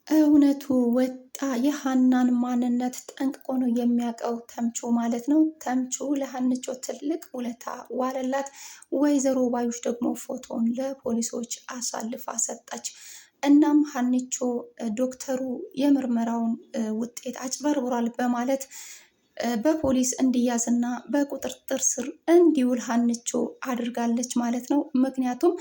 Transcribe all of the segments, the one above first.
እውነቱ ወጣ። የሀናን ማንነት ጠንቅቆ ነው የሚያውቀው ተምቹ ማለት ነው። ተምቹ ለሀንቾ ትልቅ ውለታ ዋለላት። ወይዘሮ ባዩሽ ደግሞ ፎቶን ለፖሊሶች አሳልፋ ሰጠች። እናም ሀንቾ ዶክተሩ የምርመራውን ውጤት አጭበርብሯል በማለት በፖሊስ እንዲያዝና በቁጥጥር ስር እንዲውል ሀንቾ አድርጋለች ማለት ነው። ምክንያቱም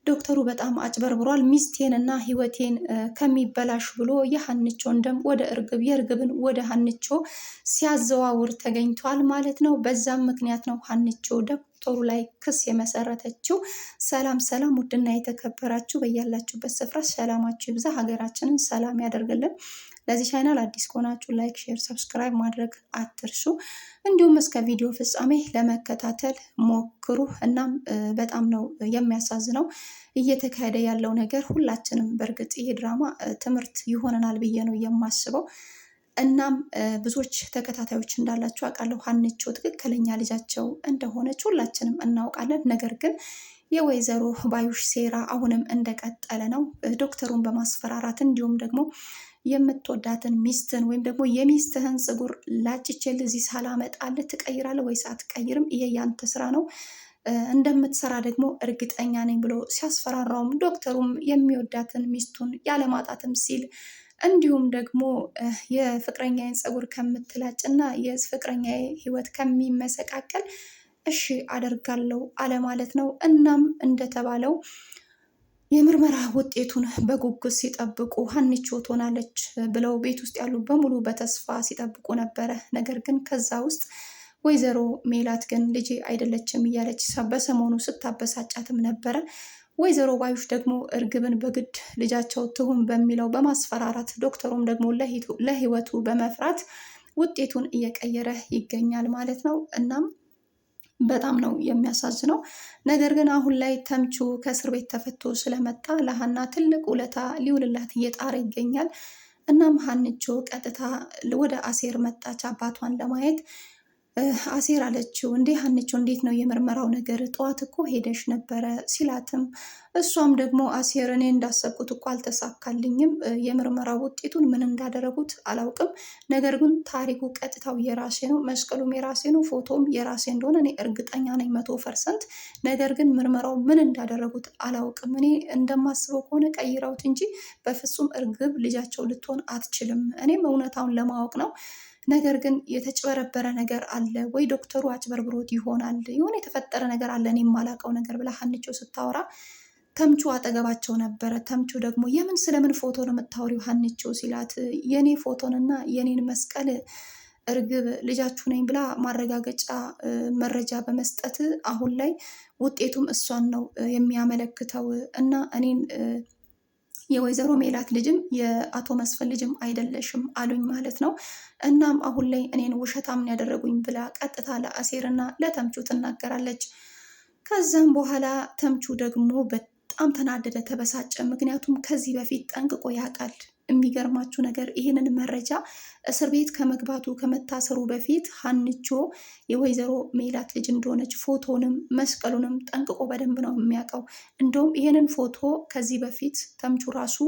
ዶክተሩ በጣም አጭበርብሯል፣ ሚስቴንና ህይወቴን ከሚበላሽ ብሎ የሀንቾን ደም ወደ እርግብ የእርግብን ወደ ሀንቾ ሲያዘዋውር ተገኝቷል ማለት ነው። በዛም ምክንያት ነው ሀንቾ ዶክተሩ ላይ ክስ የመሰረተችው። ሰላም ሰላም! ውድና የተከበራችሁ በያላችሁበት ስፍራ ሰላማችሁ ይብዛ፣ ሀገራችንን ሰላም ያደርግልን። ለዚህ ቻናል አዲስ ከሆናችሁ ላይክ፣ ሼር፣ ሰብስክራይብ ማድረግ አትርሱ። እንዲሁም እስከ ቪዲዮ ፍጻሜ ለመከታተል ሞክሩ። እናም በጣም ነው የሚያሳዝነው እየተካሄደ ያለው ነገር። ሁላችንም በእርግጥ ይሄ ድራማ ትምህርት ይሆነናል ብዬ ነው የማስበው። እናም ብዙዎች ተከታታዮች እንዳላችሁ አውቃለሁ። ሀንቾ ትክክለኛ ልጃቸው እንደሆነች ሁላችንም እናውቃለን። ነገር ግን የወይዘሮ ባዩሽ ሴራ አሁንም እንደቀጠለ ነው። ዶክተሩን በማስፈራራት እንዲሁም ደግሞ የምትወዳትን ሚስትን ወይም ደግሞ የሚስትህን ፀጉር ላጭቼል እዚህ ሳላመጣልህ ትቀይራለህ ወይስ አትቀይርም? ይሄ ያንተ ስራ ነው እንደምትሰራ ደግሞ እርግጠኛ ነኝ ብሎ ሲያስፈራራውም ዶክተሩም የሚወዳትን ሚስቱን ያለማጣትም ሲል እንዲሁም ደግሞ የፍቅረኛዬን ፀጉር ከምትላጭና የፍቅረኛዬ ህይወት ከሚመሰቃቀል እሺ አደርጋለሁ አለ ማለት ነው። እናም እንደተባለው የምርመራ ውጤቱን በጉጉት ሲጠብቁ ሀንቾ ትሆናለች ብለው ቤት ውስጥ ያሉ በሙሉ በተስፋ ሲጠብቁ ነበረ። ነገር ግን ከዛ ውስጥ ወይዘሮ ሜላት ግን ልጄ አይደለችም እያለች በሰሞኑ ስታበሳጫትም ነበረ። ወይዘሮ ባዩሽ ደግሞ እርግብን በግድ ልጃቸው ትሁን በሚለው በማስፈራራት ዶክተሩም ደግሞ ለህይወቱ በመፍራት ውጤቱን እየቀየረ ይገኛል ማለት ነው። እናም በጣም ነው የሚያሳዝነው። ነገር ግን አሁን ላይ ተምቹ ከእስር ቤት ተፈቶ ስለመጣ ለሀና ትልቅ ውለታ ሊውልላት እየጣረ ይገኛል። እናም ሀንቾ ቀጥታ ወደ አሴር መጣች አባቷን ለማየት። አሴር አለችው፣ እንዴ ሀንቾ እንዴት ነው የምርመራው ነገር? ጠዋት እኮ ሄደሽ ነበረ ሲላትም እሷም ደግሞ አሴር እኔ እንዳሰብኩት እኮ አልተሳካልኝም። የምርመራው ውጤቱን ምን እንዳደረጉት አላውቅም። ነገር ግን ታሪኩ ቀጥታው የራሴ ነው፣ መስቀሉም የራሴ ነው፣ ፎቶም የራሴ እንደሆነ እኔ እርግጠኛ ነኝ 100%። ነገር ግን ምርመራው ምን እንዳደረጉት አላውቅም። እኔ እንደማስበው ከሆነ ቀይረውት እንጂ በፍጹም እርግብ ልጃቸው ልትሆን አትችልም። እኔም እውነታውን ለማወቅ ነው። ነገር ግን የተጭበረበረ ነገር አለ ወይ? ዶክተሩ አጭበርብሮት ይሆናል፣ የሆነ የተፈጠረ ነገር አለ እኔ የማላውቀው ነገር ብላ ሀንቾ ስታወራ ተምቹ አጠገባቸው ነበረ። ተምቹ ደግሞ የምን ስለምን ፎቶ ነው የምታወሪው ሀንቾ ሲላት የኔ ፎቶንና የኔን መስቀል እርግብ ልጃችሁ ነኝ ብላ ማረጋገጫ መረጃ በመስጠት አሁን ላይ ውጤቱም እሷን ነው የሚያመለክተው እና እኔን የወይዘሮ ሜላት ልጅም የአቶ መስፍን ልጅም አይደለሽም አሉኝ ማለት ነው። እናም አሁን ላይ እኔን ውሸታምን ያደረጉኝ ብላ ቀጥታ ለአሴርና ለተምቹ ትናገራለች። ከዛም በኋላ ተምቹ ደግሞ በጣም ተናደደ፣ ተበሳጨ። ምክንያቱም ከዚህ በፊት ጠንቅቆ ያውቃል። የሚገርማችሁ ነገር ይህንን መረጃ እስር ቤት ከመግባቱ ከመታሰሩ በፊት ሀንቾ የወይዘሮ ሜላት ልጅ እንደሆነች ፎቶንም መስቀሉንም ጠንቅቆ በደንብ ነው የሚያውቀው። እንደውም ይህንን ፎቶ ከዚህ በፊት ተምቹ ራሱ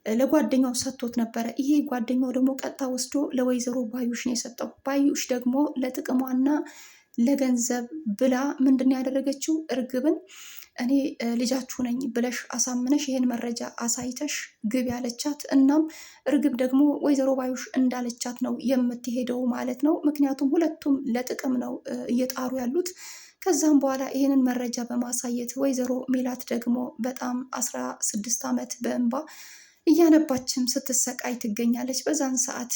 ለጓደኛው ሰጥቶት ነበረ። ይሄ ጓደኛው ደግሞ ቀጥታ ወስዶ ለወይዘሮ ባዩሽ ነው የሰጠው። ባዩሽ ደግሞ ለጥቅሟና ለገንዘብ ብላ ምንድን ያደረገችው እርግብን እኔ ልጃችሁ ነኝ ብለሽ አሳምነሽ ይሄን መረጃ አሳይተሽ ግብ ያለቻት። እናም እርግብ ደግሞ ወይዘሮ ባዩሽ እንዳለቻት ነው የምትሄደው ማለት ነው። ምክንያቱም ሁለቱም ለጥቅም ነው እየጣሩ ያሉት። ከዛም በኋላ ይሄንን መረጃ በማሳየት ወይዘሮ ሜላት ደግሞ በጣም 16 ዓመት በእንባ እያነባችም ስትሰቃይ ትገኛለች። በዛን ሰዓት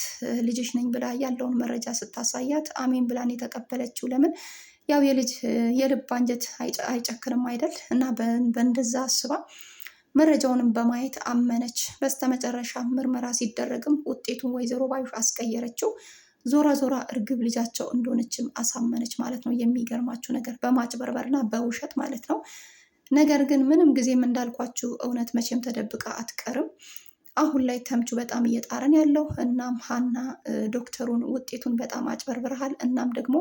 ልጅሽ ነኝ ብላ ያለውን መረጃ ስታሳያት አሜን ብላን የተቀበለችው። ለምን ያው የልጅ የልብ አንጀት አይጨክንም አይደል? እና በእንደዛ አስባ መረጃውንም በማየት አመነች። በስተመጨረሻ ምርመራ ሲደረግም ውጤቱን ወይዘሮ ባዩሽ አስቀየረችው። ዞራ ዞራ እርግብ ልጃቸው እንደሆነችም አሳመነች ማለት ነው። የሚገርማችሁ ነገር በማጭበርበርና በውሸት ማለት ነው። ነገር ግን ምንም ጊዜም እንዳልኳችሁ እውነት መቼም ተደብቃ አትቀርም። አሁን ላይ ተምቹ በጣም እየጣረን ያለው እናም ሀና ዶክተሩን ውጤቱን በጣም አጭበርብረሃል፣ እናም ደግሞ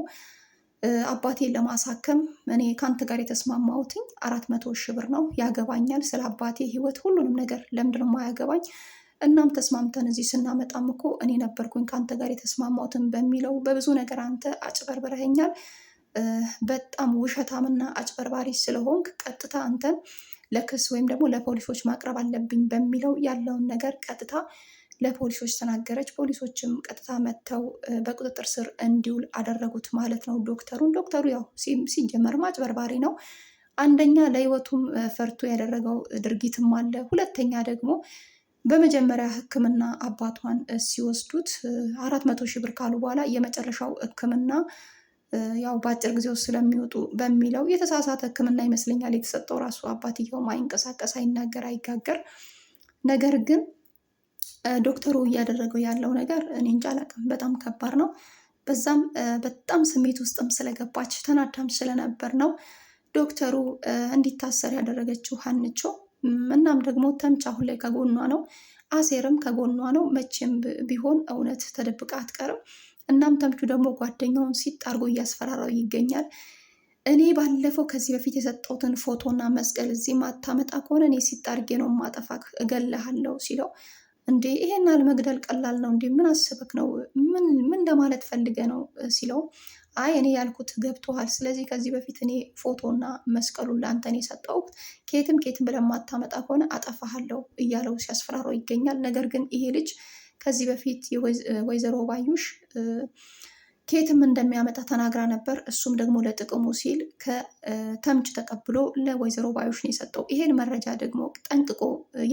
አባቴን ለማሳከም እኔ ከአንተ ጋር የተስማማሁትኝ 400 ሺህ ብር ነው። ያገባኛል፣ ስለ አባቴ ህይወት ሁሉንም ነገር ለምንድን ነው የማያገባኝ? እናም ተስማምተን እዚህ ስናመጣም እኮ እኔ ነበርኩኝ ከአንተ ጋር የተስማማሁትን በሚለው በብዙ ነገር አንተ አጭበርብረኸኛል። በጣም ውሸታምና አጭበርባሪ ስለሆንክ ቀጥታ አንተን ለክስ ወይም ደግሞ ለፖሊሶች ማቅረብ አለብኝ በሚለው ያለውን ነገር ቀጥታ ለፖሊሶች ተናገረች። ፖሊሶችም ቀጥታ መጥተው በቁጥጥር ስር እንዲውል አደረጉት ማለት ነው ዶክተሩን። ዶክተሩ ያው ሲጀመርም አጭበርባሪ ነው። አንደኛ ለህይወቱም ፈርቶ ያደረገው ድርጊትም አለ። ሁለተኛ ደግሞ በመጀመሪያ ሕክምና አባቷን ሲወስዱት 400,000 ብር ካሉ በኋላ የመጨረሻው ሕክምና ያው በአጭር ጊዜ ውስጥ ስለሚወጡ በሚለው የተሳሳተ ሕክምና ይመስለኛል የተሰጠው። ራሱ አባትየው አይንቀሳቀስ፣ አይናገር፣ አይጋገር። ነገር ግን ዶክተሩ እያደረገው ያለው ነገር እኔ እንጃ አላውቅም፣ በጣም ከባድ ነው። በዛም በጣም ስሜት ውስጥም ስለገባች ተናዳም ስለነበር ነው ዶክተሩ እንዲታሰር ያደረገችው ሀንቾ። እናም ደግሞ ተምች አሁን ላይ ከጎኗ ነው፣ አሴርም ከጎኗ ነው። መቼም ቢሆን እውነት ተደብቃ አትቀርም። እናም ተምቹ ደግሞ ጓደኛውን ሲጥ አድርጎ እያስፈራራው ይገኛል። እኔ ባለፈው ከዚህ በፊት የሰጠሁትን ፎቶና መስቀል እዚህ ማታመጣ ከሆነ እኔ ሲጥ አድርጌ ነው ማጠፋክ፣ እገልሃለሁ ሲለው እንዴ ይሄን መግደል ቀላል ነው እንዴ? ምን አስበክ ነው? ምን ለማለት ፈልገ ነው ሲለው አይ እኔ ያልኩት ገብቶሃል። ስለዚህ ከዚህ በፊት እኔ ፎቶና መስቀሉን ለአንተን የሰጠሁት ኬትም ብለን ማታመጣ ከሆነ አጠፋሃለሁ እያለው ሲያስፈራረው ይገኛል። ነገር ግን ይሄ ልጅ ከዚህ በፊት ወይዘሮ ባዩሽ ኬትም እንደሚያመጣ ተናግራ ነበር። እሱም ደግሞ ለጥቅሙ ሲል ከተምች ተቀብሎ ለወይዘሮ ባዩሽ ነው የሰጠው። ይሄን መረጃ ደግሞ ጠንቅቆ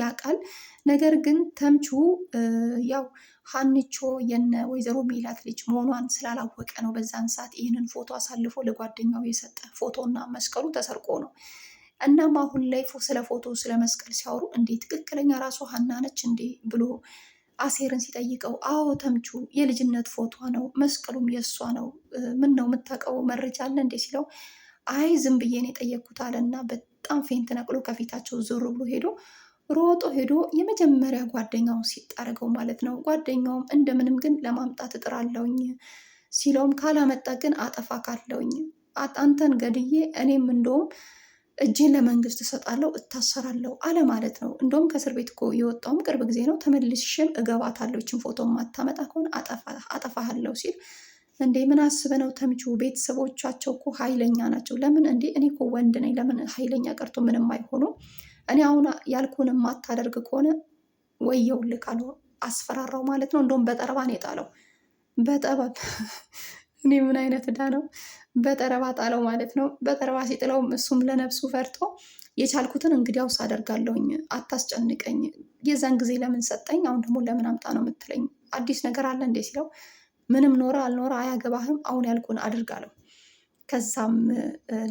ያውቃል። ነገር ግን ተምቹ ያው ሀንቾ የነ ወይዘሮ ሜላት ልጅ መሆኗን ስላላወቀ ነው በዛን ሰዓት ይህንን ፎቶ አሳልፎ ለጓደኛው የሰጠ። ፎቶና መስቀሉ ተሰርቆ ነው። እናም አሁን ላይ ስለ ፎቶ ስለ መስቀል ሲያወሩ እንዴ ትክክለኛ ራሱ ሀና ነች እንዴ ብሎ አሴርን ሲጠይቀው አዎ ተምቹ የልጅነት ፎቶ ነው፣ መስቀሉም የእሷ ነው። ምን ነው የምታውቀው መረጃ አለ እንዴ ሲለው አይ ዝም ብዬ ነው የጠየቅኩት አለና በጣም ፌንት ነቅሎ ከፊታቸው ዞር ብሎ ሮጦ ሄዶ የመጀመሪያ ጓደኛው ሲጣረገው ማለት ነው። ጓደኛውም እንደምንም ግን ለማምጣት እጥራለሁኝ ሲለውም ካላመጣ ግን አጠፋ ካለውኝ አንተን ገድዬ እኔም እንደውም እጄን ለመንግስት እሰጣለሁ እታሰራለሁ አለ ማለት ነው። እንደውም ከእስር ቤት እኮ የወጣውም ቅርብ ጊዜ ነው። ተመልሼም እገባታለሁ ይህችን ፎቶ ማታመጣ ከሆነ አጠፋሃለሁ ሲል እንዴ ምን አስበ ነው ተምቹ? ቤተሰቦቻቸው እኮ ኃይለኛ ናቸው። ለምን እንዴ እኔ እኮ ወንድ ነኝ። ለምን ኃይለኛ ቀርቶ ምንም አይሆኑም። እኔ አሁን ያልኩን ማታደርግ ከሆነ ወየውልህ ካለው አስፈራራው ማለት ነው። እንደውም በጠረባ ነው የጣለው። በጠበብ እኔ ምን አይነት ዕዳ ነው? በጠረባ ጣለው ማለት ነው። በጠረባ ሲጥለውም እሱም ለነፍሱ ፈርቶ የቻልኩትን እንግዲያውስ አደርጋለሁኝ፣ አታስጨንቀኝ። የዛን ጊዜ ለምን ሰጠኝ፣ አሁን ደግሞ ለምን አምጣ ነው የምትለኝ? አዲስ ነገር አለ እንዴ ሲለው ምንም ኖረ አልኖረ አያገባህም፣ አሁን ያልኩን አድርጋለሁ። ከዛም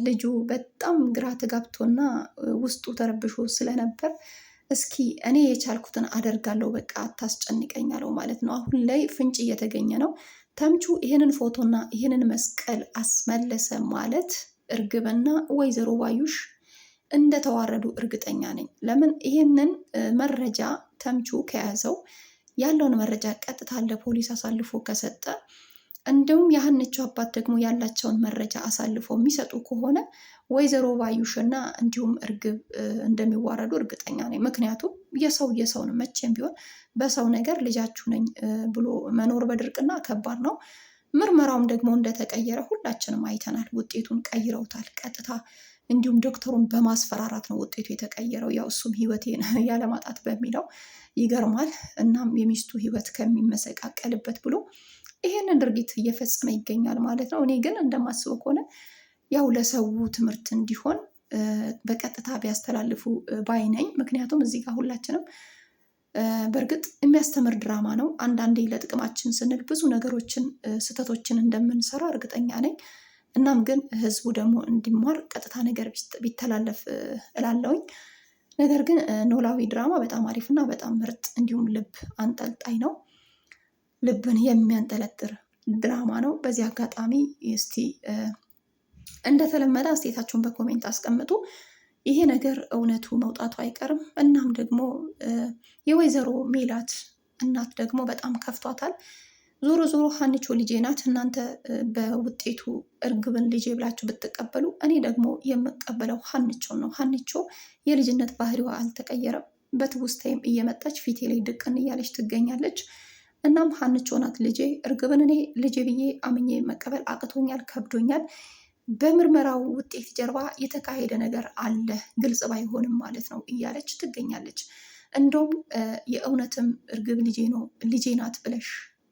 ልጁ በጣም ግራ ተጋብቶና ውስጡ ተረብሾ ስለነበር እስኪ እኔ የቻልኩትን አደርጋለሁ፣ በቃ አታስጨንቀኝ አለው ማለት ነው። አሁን ላይ ፍንጭ እየተገኘ ነው። ተምቹ ይህንን ፎቶና ይህንን መስቀል አስመለሰ ማለት እርግብና ወይዘሮ ባዩሽ እንደተዋረዱ እርግጠኛ ነኝ። ለምን ይህንን መረጃ ተምቹ ከያዘው ያለውን መረጃ ቀጥታ ለፖሊስ አሳልፎ ከሰጠ እንዲሁም የሀንቾ አባት ደግሞ ያላቸውን መረጃ አሳልፎ የሚሰጡ ከሆነ ወይዘሮ ባዩሽና እንዲሁም እርግብ እንደሚዋረዱ እርግጠኛ ነኝ። ምክንያቱም የሰው ነው። መቼም ቢሆን በሰው ነገር ልጃችሁ ነኝ ብሎ መኖር በድርቅና ከባድ ነው። ምርመራውም ደግሞ እንደተቀየረ ሁላችንም አይተናል። ውጤቱን ቀይረውታል ቀጥታ። እንዲሁም ዶክተሩን በማስፈራራት ነው ውጤቱ የተቀየረው። ያው እሱም ህይወቴን ያለማጣት በሚለው ይገርማል። እናም የሚስቱ ህይወት ከሚመሰቃቀልበት ብሎ ይሄንን ድርጊት እየፈጸመ ይገኛል ማለት ነው። እኔ ግን እንደማስበው ከሆነ ያው ለሰው ትምህርት እንዲሆን በቀጥታ ቢያስተላልፉ ባይ ነኝ። ምክንያቱም እዚህ ጋር ሁላችንም በእርግጥ የሚያስተምር ድራማ ነው። አንዳንዴ ለጥቅማችን ስንል ብዙ ነገሮችን ስህተቶችን እንደምንሰራ እርግጠኛ ነኝ። እናም ግን ህዝቡ ደግሞ እንዲማር ቀጥታ ነገር ቢተላለፍ እላለውኝ። ነገር ግን ኖላዊ ድራማ በጣም አሪፍና በጣም ምርጥ እንዲሁም ልብ አንጠልጣይ ነው። ልብን የሚያንጠለጥር ድራማ ነው። በዚህ አጋጣሚ እስቲ እንደተለመደ አስተያየታችሁን በኮሜንት አስቀምጡ። ይሄ ነገር እውነቱ መውጣቱ አይቀርም። እናም ደግሞ የወይዘሮ ሜላት እናት ደግሞ በጣም ከፍቷታል። ዞሮ ዞሮ ሀንቾ ልጄ ናት። እናንተ በውጤቱ እርግብን ልጄ ብላችሁ ብትቀበሉ፣ እኔ ደግሞ የምቀበለው ሀንቾ ነው። ሀንቾ የልጅነት ባህሪዋ አልተቀየረም። በትውስታይም እየመጣች ፊቴ ላይ ድቅን እያለች ትገኛለች። እናም ሀንቾ ናት ልጄ፣ እርግብን እኔ ልጄ ብዬ አምኜ መቀበል አቅቶኛል፣ ከብዶኛል። በምርመራው ውጤት ጀርባ የተካሄደ ነገር አለ፣ ግልጽ ባይሆንም ማለት ነው እያለች ትገኛለች። እንደውም የእውነትም እርግብ ልጄ ናት ብለሽ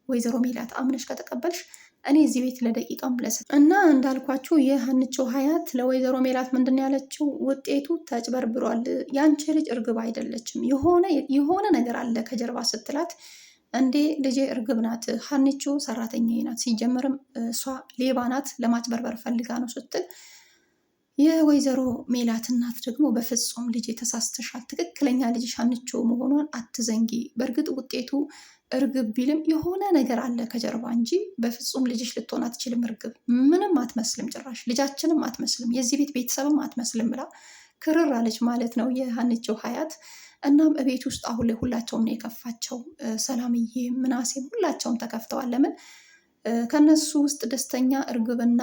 ወይዘሮ ሜላት አምነሽ ከተቀበልሽ እኔ እዚህ ቤት ለደቂቃም ብለስ እና እንዳልኳችሁ የሀንቾ ሀያት ለወይዘሮ ሜላት ምንድን ያለችው ውጤቱ ተጭበርብሯል፣ ያንቺ ልጅ እርግብ አይደለችም፣ የሆነ ነገር አለ ከጀርባ ስትላት፣ እንዴ ልጄ እርግብ ናት፣ ሀንቾ ሰራተኛ ናት፣ ሲጀምርም እሷ ሌባ ናት፣ ለማጭበርበር ፈልጋ ነው ስትል፣ የወይዘሮ ሜላት እናት ደግሞ በፍጹም ልጄ ተሳስተሻል፣ ትክክለኛ ልጅሽ ሀንቾ መሆኗን አትዘንጊ፣ በእርግጥ ውጤቱ እርግብ ቢልም የሆነ ነገር አለ ከጀርባ እንጂ በፍጹም ልጅሽ ልትሆን አትችልም፣ እርግብ ምንም አትመስልም፣ ጭራሽ ልጃችንም አትመስልም፣ የዚህ ቤት ቤተሰብም አትመስልም ብላ ክርር አለች ማለት ነው የሀንቾ ሀያት። እናም እቤት ውስጥ አሁን ላይ ሁላቸውም ነው የከፋቸው። ሰላምዬ፣ ምናሴም ሁላቸውም ተከፍተዋል። ለምን? ከነሱ ውስጥ ደስተኛ እርግብና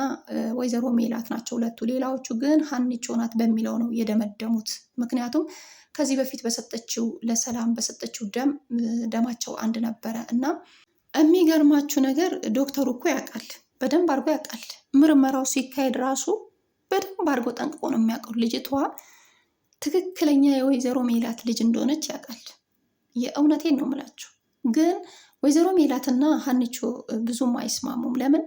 ወይዘሮ ሜላት ናቸው ሁለቱ። ሌላዎቹ ግን ሀንቾ ናት በሚለው ነው የደመደሙት። ምክንያቱም ከዚህ በፊት በሰጠችው ለሰላም በሰጠችው ደማቸው አንድ ነበረ እና የሚገርማችሁ ነገር ዶክተሩ እኮ ያውቃል፣ በደንብ አድርጎ ያውቃል። ምርመራው ሲካሄድ ራሱ በደንብ አድርጎ ጠንቅቆ ነው የሚያውቀው። ልጅቷ ትክክለኛ የወይዘሮ ሜላት ልጅ እንደሆነች ያውቃል። የእውነቴን ነው የምላችሁ። ግን ወይዘሮ ሜላትና ሀንቾ ብዙም አይስማሙም። ለምን?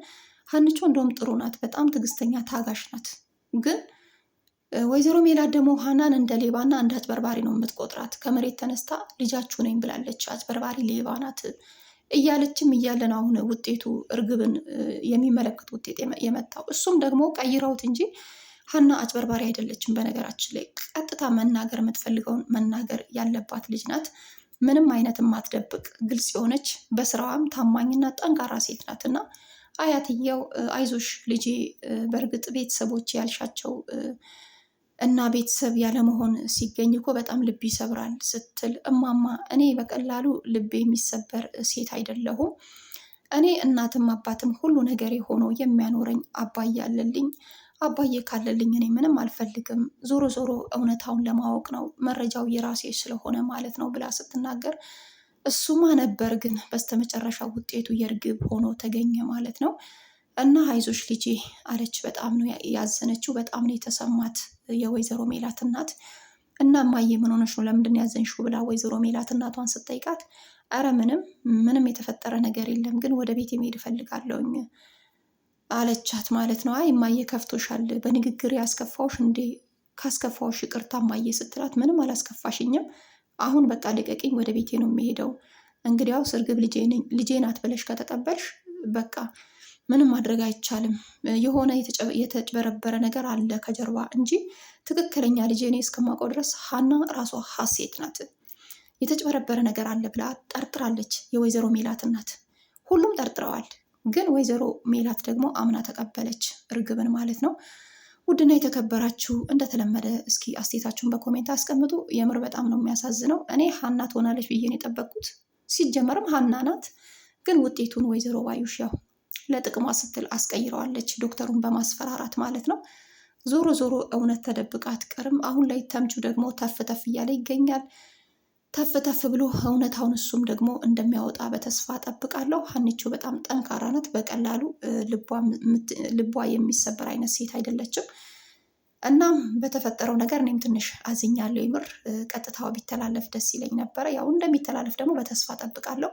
ሀንቾ እንደውም ጥሩ ናት፣ በጣም ትዕግስተኛ ታጋሽ ናት። ግን ወይዘሮ ሜላት ደግሞ ሀናን እንደ ሌባና እንደ አጭበርባሪ ነው የምትቆጥራት። ከመሬት ተነስታ ልጃችሁ ነኝ ብላለች፣ አጭበርባሪ ሌባ ናት እያለችም እያለን አሁን ውጤቱ እርግብን የሚመለከት ውጤት የመጣው እሱም ደግሞ ቀይረውት እንጂ ሀና አጭበርባሪ አይደለችም። በነገራችን ላይ ቀጥታ መናገር የምትፈልገውን መናገር ያለባት ልጅ ናት። ምንም አይነት የማትደብቅ ግልጽ የሆነች በስራዋም ታማኝና ጠንካራ ሴት ናት እና አያትየው አይዞሽ ልጄ፣ በእርግጥ ቤተሰቦች ያልሻቸው እና ቤተሰብ ያለመሆን ሲገኝ እኮ በጣም ልብ ይሰብራል ስትል፣ እማማ እኔ በቀላሉ ልብ የሚሰበር ሴት አይደለሁም። እኔ እናትም አባትም ሁሉ ነገሬ ሆኖ የሚያኖረኝ አባዬ አለልኝ። አባዬ ካለልኝ እኔ ምንም አልፈልግም። ዞሮ ዞሮ እውነታውን ለማወቅ ነው፣ መረጃው የራሴ ስለሆነ ማለት ነው ብላ ስትናገር፣ እሱማ ነበር ግን በስተመጨረሻ ውጤቱ የእርግብ ሆኖ ተገኘ ማለት ነው። እና አይዞሽ ልጄ አለች። በጣም ነው ያዘነችው፣ በጣም ነው የተሰማት የወይዘሮ ሜላት እናት። እና እማዬ ምን ሆነሽ ነው ለምንድን ያዘንሽው ብላ ወይዘሮ ሜላት እናቷን ስትጠይቃት፣ አረ ምንም የተፈጠረ ነገር የለም፣ ግን ወደ ቤት መሄድ እፈልጋለሁኝ አለቻት ማለት ነው። አይ እማዬ ከፍቶሻል፣ በንግግር ያስከፋውሽ እንዴ? ካስከፋውሽ ይቅርታ እማዬ ስትላት፣ ምንም አላስከፋሽኝም፣ አሁን በቃ ልቀቂኝ፣ ወደ ቤቴ ነው የሚሄደው። እንግዲያውስ እርግብ ልጄ ናት ብለሽ ከተቀበልሽ በቃ ምንም ማድረግ አይቻልም። የሆነ የተጭበረበረ ነገር አለ ከጀርባ እንጂ ትክክለኛ ልጄ እኔ እስከማውቀው ድረስ ሀና ራሷ ሀሴት ናት። የተጭበረበረ ነገር አለ ብላ ጠርጥራለች የወይዘሮ ሜላት እናት። ሁሉም ጠርጥረዋል፣ ግን ወይዘሮ ሜላት ደግሞ አምና ተቀበለች እርግብን ማለት ነው። ውድና የተከበራችሁ እንደተለመደ እስኪ አስተያየታችሁን በኮሜንት አስቀምጡ። የምር በጣም ነው የሚያሳዝነው። እኔ ሀና ትሆናለች ብዬ ነው የጠበቅኩት። ሲጀመርም ሀና ናት፣ ግን ውጤቱን ወይዘሮ ባዩሽ ያው ለጥቅሟ ስትል አስቀይረዋለች፣ ዶክተሩን በማስፈራራት ማለት ነው። ዞሮ ዞሮ እውነት ተደብቃ አትቀርም። አሁን ላይ ተምቹ ደግሞ ተፍ ተፍ እያለ ይገኛል። ተፍ ተፍ ብሎ እውነታውን እሱም ደግሞ እንደሚያወጣ በተስፋ ጠብቃለሁ። ሀኒቾ በጣም ጠንካራ ናት። በቀላሉ ልቧ የሚሰበር አይነት ሴት አይደለችም። እናም በተፈጠረው ነገር እኔም ትንሽ አዝኛለሁ። የምር ቀጥታው ቢተላለፍ ደስ ይለኝ ነበረ። ያው እንደሚተላለፍ ደግሞ በተስፋ ጠብቃለሁ።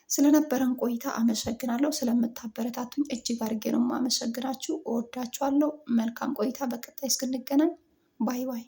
ስለነበረን ቆይታ አመሰግናለሁ። ስለምታበረታቱኝ እጅግ አድርጌ ነው የማመሰግናችሁ። እወዳችኋለሁ። መልካም ቆይታ። በቀጣይ እስክንገናኝ ባይ ባይ።